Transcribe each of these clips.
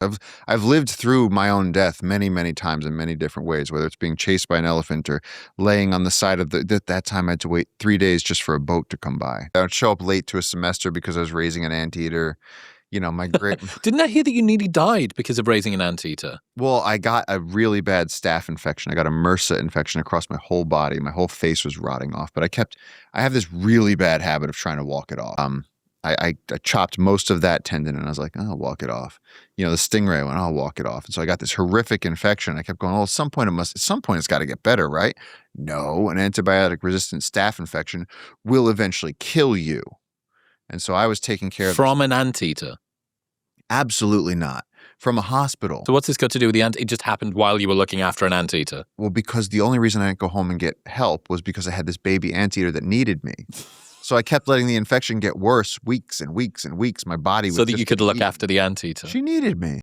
I've I've lived through my own death many, many times in many different ways, whether it's being chased by an elephant or laying on the side of that time I had to wait 3 days just for a boat to come by. I would show up late to a semester because I was raising an anteater. My great Didn't I hear that you nearly died because of raising an anteater? well, I got a really bad staph infection. I got a MRSA infection across my whole body. My whole face was rotting off, but I have this really bad habit of trying to walk it off. I chopped most of that tendon and I was like, oh, I'll walk it off. The stingray one, I'll walk it off. And so I got this horrific infection. I kept going, at some point it's got to get better, right? No, an antibiotic-resistant staph infection will eventually kill you. And so I was taking care of From an anteater? Absolutely not. From a hospital. So what's this got to do with the anteater? It just happened while you were looking after an anteater? Well, because the only reason I didn't go home and get help was because I had this baby anteater that needed me. So I kept letting the infection get worse weeks and weeks and weeks. My body was so that you could look after the anteater. She needed me.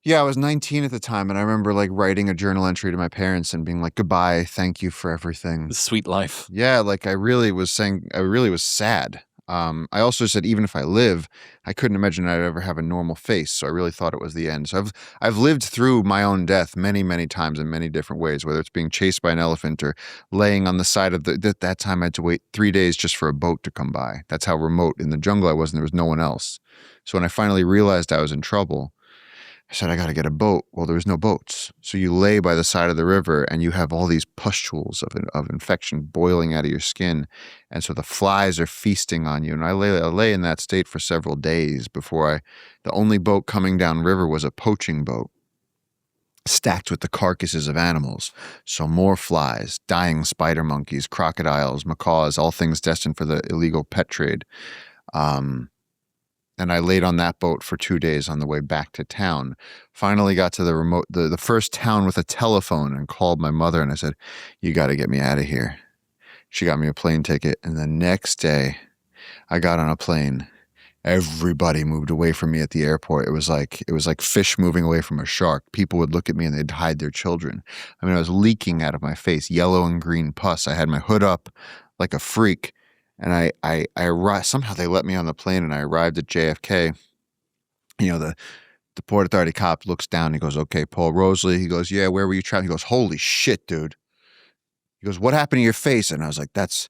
Yeah, I was 19 at the time, and I remember writing a journal entry to my parents and being like, goodbye, thank you for everything. The sweet life. Yeah, I really was sad. I also said, even if I live, I couldn't imagine I'd ever have a normal face. So I really thought it was the end. So I've lived through my own death many, many times in many different ways, whether it's being chased by an elephant or laying on the side of that time I had to wait 3 days just for a boat to come by. That's how remote in the jungle I was, and there was no one else. So when I finally realized I was in trouble, I said, I got to get a boat. Well, there was no boats. So you lay by the side of the river and you have all these pustules of infection boiling out of your skin. And so the flies are feasting on you. And I lay in that state for several days before the only boat coming down river was a poaching boat stacked with the carcasses of animals. So more flies, dying spider monkeys, crocodiles, macaws, all things destined for the illegal pet trade. And I laid on that boat for 2 days on the way back to town. Finally got to the first town with a telephone and called my mother and I said, you got to get me out of here. She got me a plane ticket. And the next day I got on a plane. Everybody moved away from me at the airport. It was like fish moving away from a shark. People would look at me and they'd hide their children. I mean, I was leaking out of my face, yellow and green pus. I had my hood up like a freak. And I arrived, somehow they let me on the plane and I arrived at JFK. The Port Authority cop looks down and he goes, okay, Paul Rosalie. He goes, yeah, where were you traveling? He goes, holy shit, dude. He goes, what happened to your face? And I was like, that's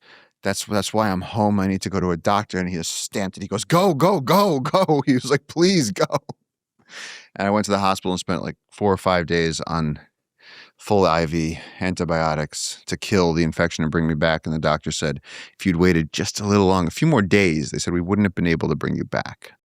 why I'm home. I need to go to a doctor. And he just stamped it. He goes, go, go, go, go. He was like, please go. And I went to the hospital and spent 4 or 5 days on full IV antibiotics to kill the infection and bring me back. And the doctor said, if you'd waited just a little long, a few more days, they said we wouldn't have been able to bring you back.